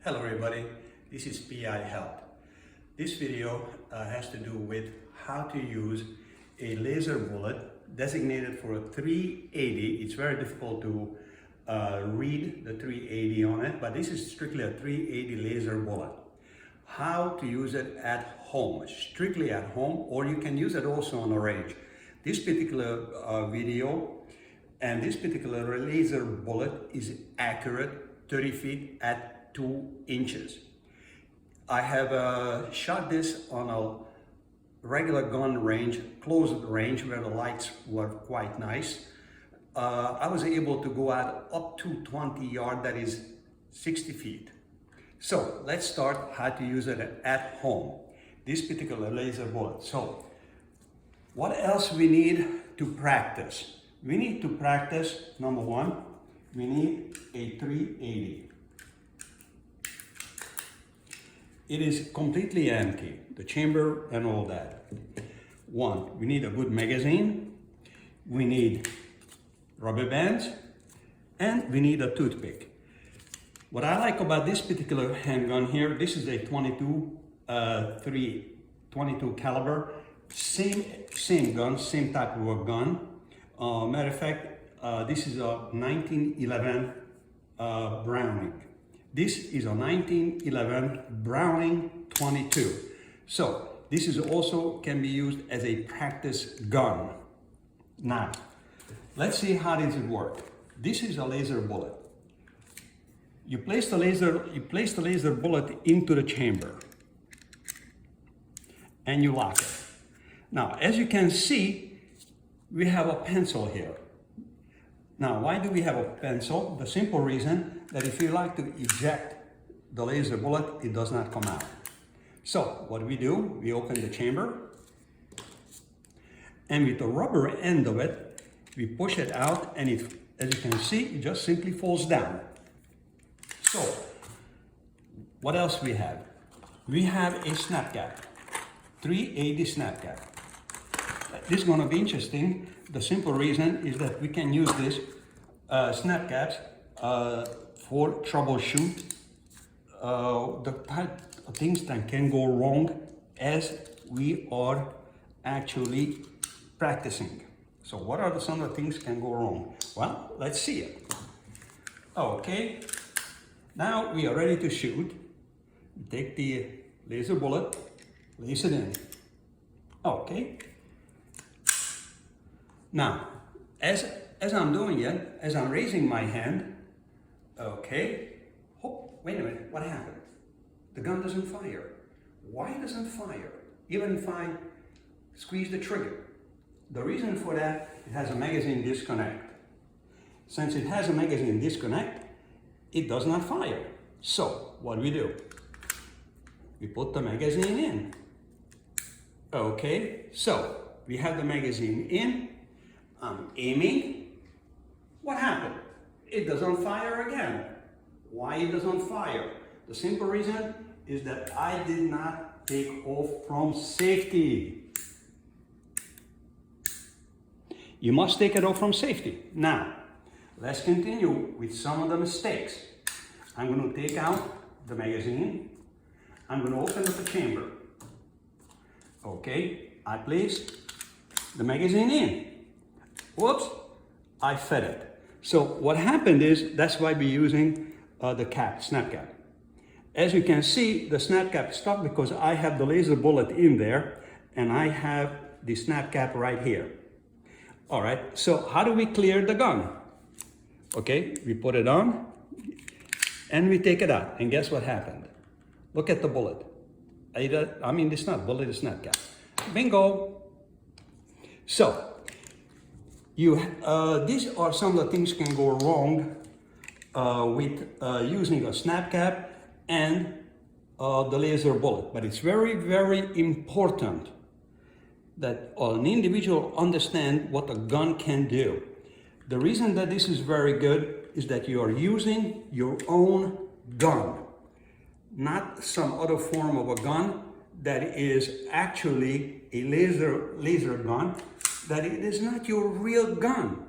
Hello everybody, this is PI Help. This video has to do with how to use a laser bullet designated for a 380. It's very difficult to read the 380 on it, but this is strictly a 380 laser bullet. How to use it at home, strictly at home, or you can use it also on a range. This particular video and this particular laser bullet is accurate 30 feet at 2 inches. I have shot this on a regular gun range, closed range, where the lights were quite nice. I was able to go out up to 20 yards, that is 60 feet. So let's start how to use it at home, this particular laser bullet. So what else we need to practice? We need to practice, number one, we need a 380. It is completely empty, the chamber and all that. One, we need a good magazine, we need rubber bands, and we need a toothpick. What I like about this particular handgun here, this is a 22 caliber, same gun, same type of a gun. Matter of fact, this is a 1911 Browning. This is a 1911 Browning 22. So this is also can be used as a practice gun. Now, let's see how does it work. This is a laser bullet. You place the laser bullet into the chamber and you lock it. Now, as you can see, we have a pencil here. Now, why do we have a pencil? The simple reason that if you like to eject the laser bullet, it does not come out. So what we do, we open the chamber, and with the rubber end of it, we push it out, and it, as you can see, it just simply falls down. So what else we have? We have a snap cap, 380 snap cap. This is going to be interesting. The simple reason is that we can use this snap caps for troubleshoot the type of things that can go wrong as we are actually practicing. So what are some of the things can go wrong? Well, let's see it. Okay, now we are ready to shoot. Take the laser bullet, place it in. Okay. Now, as I'm doing it, as I'm raising my hand, okay, oh, wait a minute, what happened? The gun doesn't fire. Why doesn't it fire? Even if I squeeze the trigger. The reason for that, it has a magazine disconnect. Since it has a magazine disconnect, it does not fire. So, what we do? We put the magazine in. Okay, so we have the magazine in. I'm aiming. What happened? It doesn't fire again. Why it doesn't fire? The simple reason is that I did not take off from safety. You must take it off from safety. Now, let's continue with some of the mistakes. I'm going to take out the magazine. I'm going to open up the chamber. Okay, I place the magazine in. Whoops, I fed it. So what happened is, that's why we're using the cap, snap cap. As you can see, the snap cap is stuck because I have the laser bullet in there and I have the snap cap right here. All right, so how do we clear the gun? Okay, we put it on and we take it out, and guess what happened? Look at the bullet. I mean, it's not bullet, it's snap cap. Bingo. So, these are some of the things can go wrong with using a snap cap and the laser bullet. But it's very, very important that an individual understand what a gun can do. The reason that this is very good is that you are using your own gun, not some other form of a gun that is actually a laser gun, that it is not your real gun.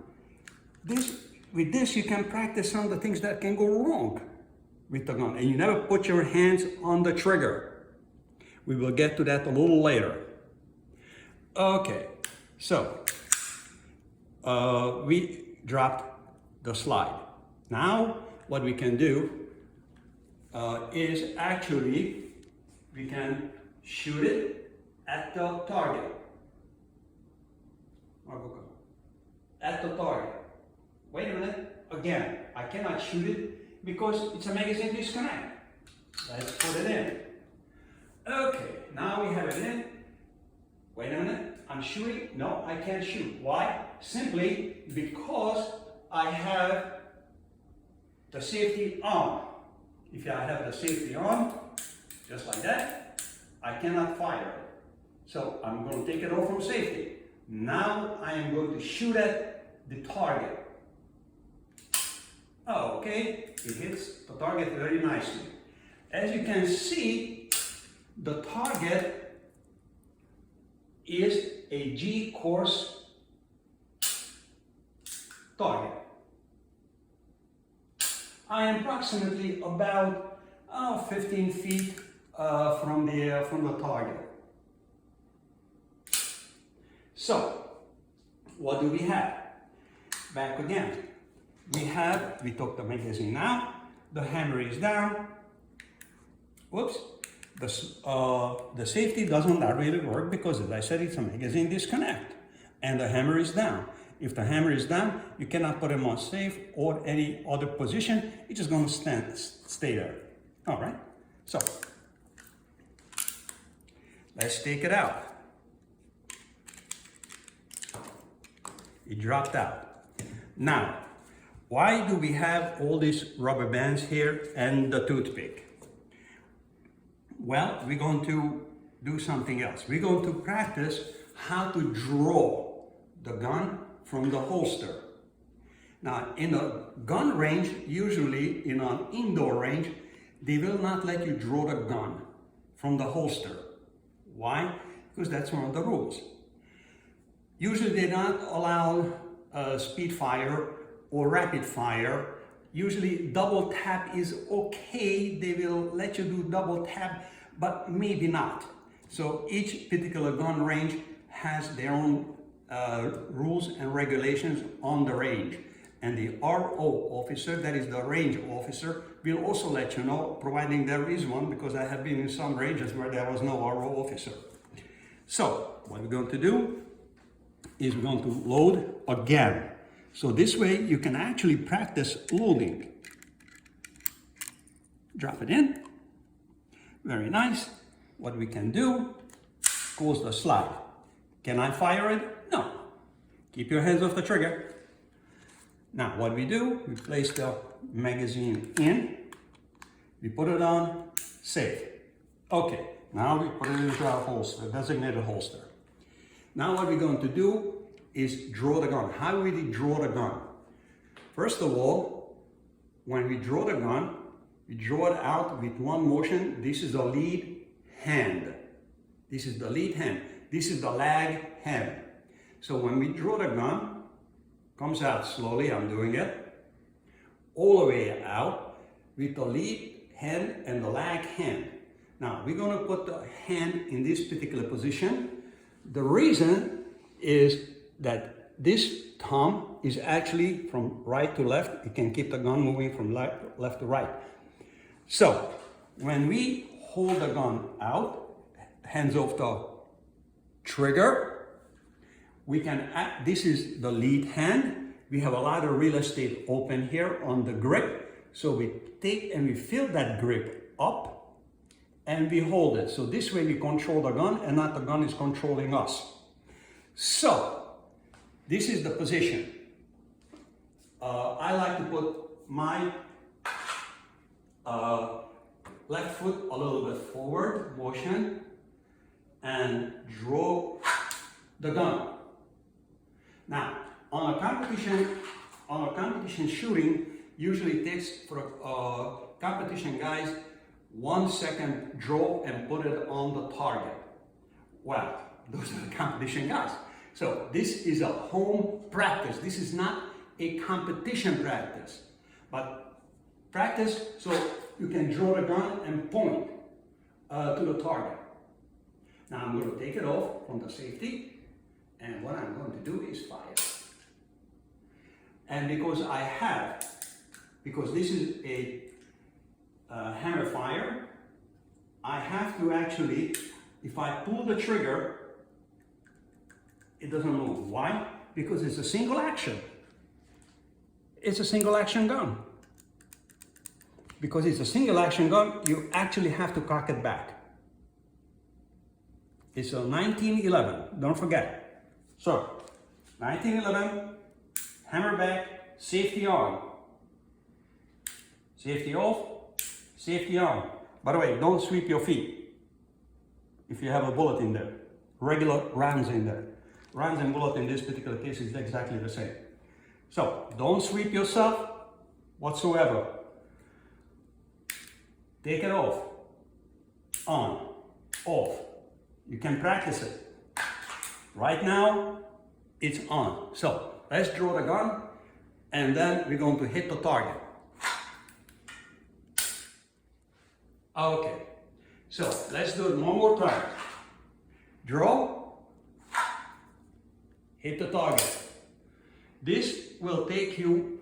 With this you can practice some of the things that can go wrong. with the gun. And you never put your hands on the trigger. We will get to that a little later. Okay, so we dropped the slide. Now what we can do is actually we can shoot it at the target. At the target. Wait a minute. Again, I cannot shoot it because it's a magazine disconnect. Let's put it in. Okay, now we have it in. Wait a minute. I'm shooting. No, I can't shoot. Why? Simply because I have the safety on. If I have the safety on, just like that, I cannot fire it. So I'm going to take it off from safety. Now I am going to shoot at the target. Oh, okay, it hits the target very nicely. As you can see, the target is a G-course target. I am approximately about 15 feet from the target. So, what do we have? Back again. We took the magazine out, the hammer is down. Whoops. The safety doesn't really work because, as I said, it's a magazine disconnect. And the hammer is down. If the hammer is down, you cannot put him on safe or any other position. It's just going to stay there. All right. So, let's take it out. It dropped out. Now, why do we have all these rubber bands here and the toothpick? Well, we're going to do something else. We're going to practice how to draw the gun from the holster. Now, in a gun range, usually in an indoor range, they will not let you draw the gun from the holster. Why? Because that's one of the rules. Usually they don't allow speed fire or rapid fire. Usually double tap is okay. They will let you do double tap, but maybe not. So each particular gun range has their own rules and regulations on the range. And the RO officer, that is the range officer, will also let you know, providing there is one, because I have been in some ranges where there was no RO officer. So what we're going to do is we're going to load again. So this way you can actually practice loading. Drop it in. Very nice. What we can do, close the slide. Can I fire it? No. Keep your hands off the trigger. Now what we do, we place the magazine in, we put it on, safe. Okay, now we put it into our holster, designated holster. Now what we're going to do is draw the gun. How do we draw the gun? First of all, when we draw the gun, we draw it out with one motion. This is the lead hand. This is the lead hand. This is the lag hand. So when we draw the gun, comes out slowly, I'm doing it, all the way out with the lead hand and the lag hand. Now we're going to put the hand in this particular position. The reason is that this thumb is actually from right to left. It can keep the gun moving from left to right. So when we hold the gun out, hands off the trigger, we can add, this is the lead hand. We have a lot of real estate open here on the grip. So we take and we fill that grip up and we hold it. So this way we control the gun and not the gun is controlling us. So this is the position. I like to put my left foot a little bit forward, motion, and draw the gun. Now, on a competition shooting, usually takes for competition guys 1 second draw and put it on the target. Well, those are the competition guys. So this is a home practice. This is not a competition practice, but practice. So you can draw the gun and point to the target. Now I'm going to take it off from the safety, and what I'm going to do is fire. And because this is a hammer fire, I have to actually, if I pull the trigger, it doesn't move. Why? Because it's a single action. It's a single action gun. Because it's a single action gun, you actually have to cock it back. It's a 1911, don't forget. So, 1911, hammer back, safety on. Safety off, safety on. By the way, don't sweep your feet if you have a bullet in there. Regular rounds in there. Rounds and bullet in this particular case is exactly the same. So, don't sweep yourself whatsoever. Take it off, on, off. You can practice it. Right now, it's on. So, let's draw the gun, and then we're going to hit the target. Okay, so let's do it one more time. Draw, hit the target. This will take you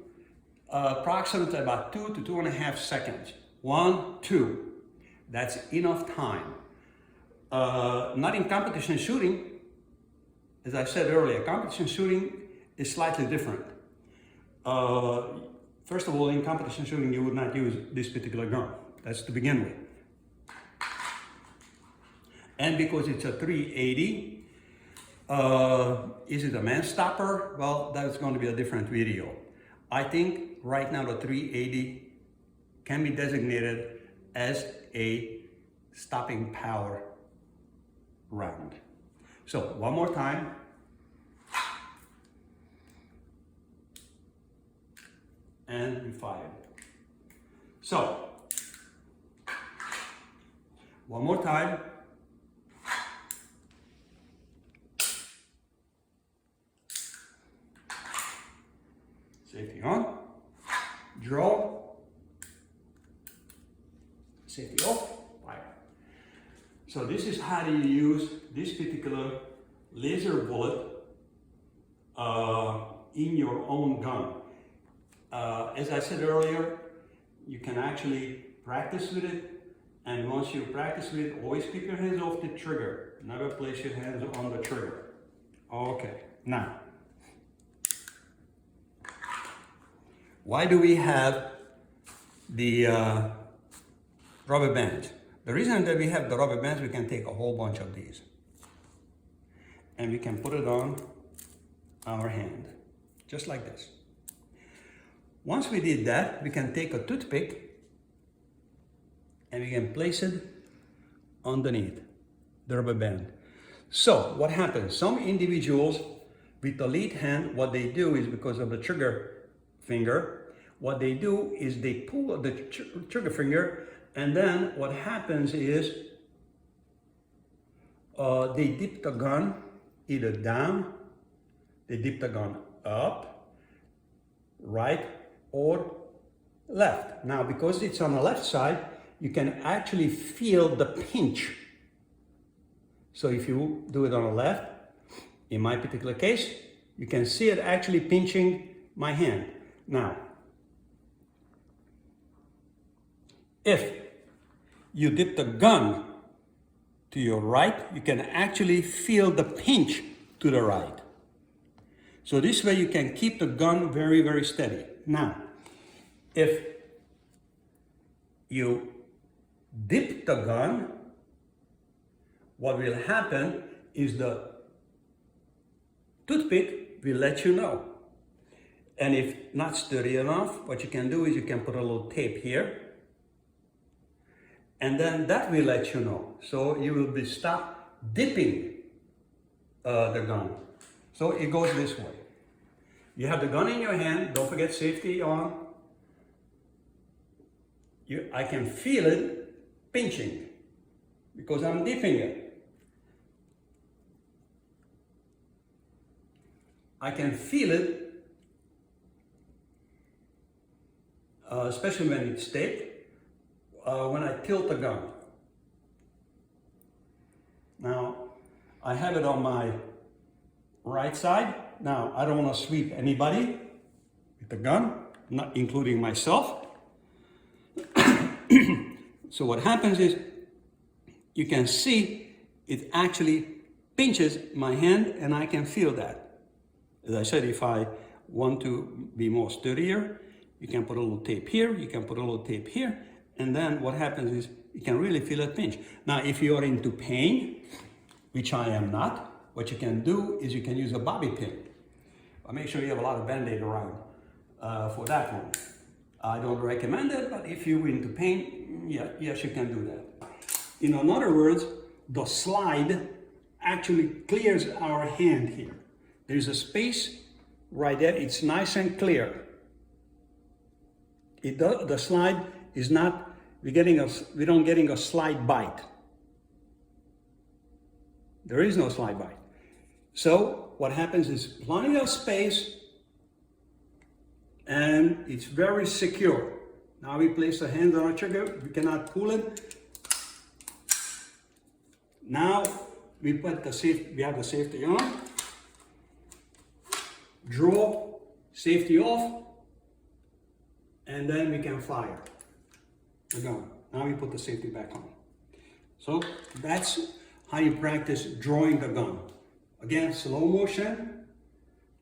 approximately about 2 to 2.5 seconds. 1, 2. That's enough time. Not in competition shooting. As I said earlier, competition shooting is slightly different. First of all, in competition shooting, you would not use this particular gun. That's to begin with. And because it's a 380, is it a man stopper? Well, that's going to be a different video. I think right now the 380 can be designated as a stopping power round. So one more time. And we fired. So one more time. Safety on. Draw. Safety off. Fire. So this is how you use this particular laser bullet in your own gun. As I said earlier, you can actually practice with it, and once you practice with it, always keep your hands off the trigger. Never place your hands on the trigger. Okay, now, why do we have the rubber bands? The reason that we have the rubber bands, we can take a whole bunch of these and we can put it on our hand, just like this. Once we did that, we can take a toothpick and we can place it underneath the rubber band. So what happens? Some individuals with the lead hand, what they do is, because of the trigger finger, what they do is they pull the trigger finger, and then what happens is they dip the gun either down, they dip the gun up, right, or left. Now, because it's on the left side, you can actually feel the pinch. So if you do it on the left, in my particular case, you can see it actually pinching my hand. Now, if you dip the gun to your right, you can actually feel the pinch to the right. So this way you can keep the gun very, very steady. Now, if you dip the gun, what will happen is the toothpick will let you know. And if not sturdy enough, what you can do is you can put a little tape here, and then that will let you know. So you will be stop dipping the gun. So it goes this way. You have the gun in your hand, don't forget safety on. I can feel it pinching because I'm dipping it. I can feel it, especially when it's taped. when I tilt the gun. Now, I have it on my right side. Now, I don't want to sweep anybody with the gun, not including myself. So what happens is, you can see it actually pinches my hand, and I can feel that. As I said, if I want to be more sturdier, you can put a little tape here, you can put a little tape here, and then what happens is you can really feel it pinch. Now, if you are into pain, which I am not, what you can do is you can use a bobby pin. But make sure you have a lot of Band-Aid around for that one. I don't recommend it, but if you're into pain, yeah, yes, you can do that. In other words, the slide actually clears our hand here. There's a space right there. It's nice and clear. The slide is not, we don't getting a slide bite. There is no slide bite. So what happens is plenty of space, and it's very secure. Now we place the hand on the trigger. We cannot pull it. Now we put the safety. We have the safety on. Draw safety off, and then we can fire the gun. Now we put the safety back on. So that's how you practice drawing the gun. Again, slow motion,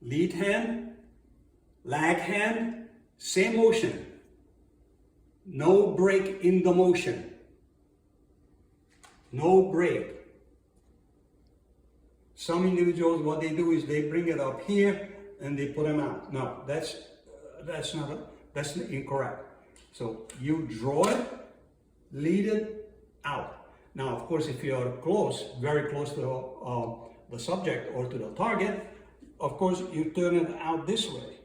lead hand, lag hand, same motion. No break in the motion. No break. Some individuals, what they do is they bring it up here and they put them out. No, that's incorrect. So you draw it, lead it out. Now, of course, if you are close, very close to the subject or to the target, of course, you turn it out this way.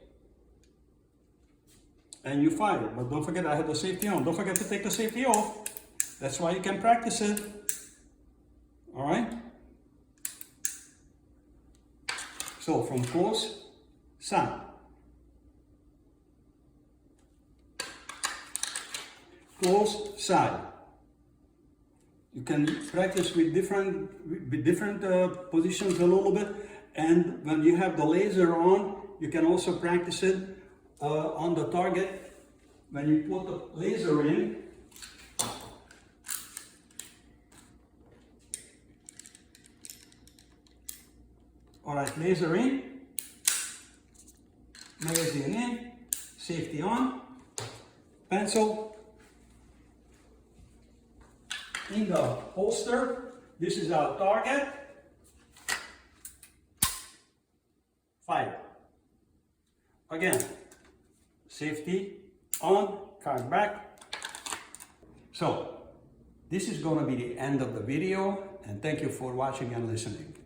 And you fire it. But don't forget, I have the safety on. Don't forget to take the safety off. That's why you can practice it. All right? So from close, side. Close, side. You can practice with different positions a little bit, and when you have the laser on, you can also practice it on the target. When you put the laser in, all right, laser in, magazine in, safety on, pencil in the holster. This is our target. Fire. Again, safety on, card back. So, this is going to be the end of the video, and thank you for watching and listening.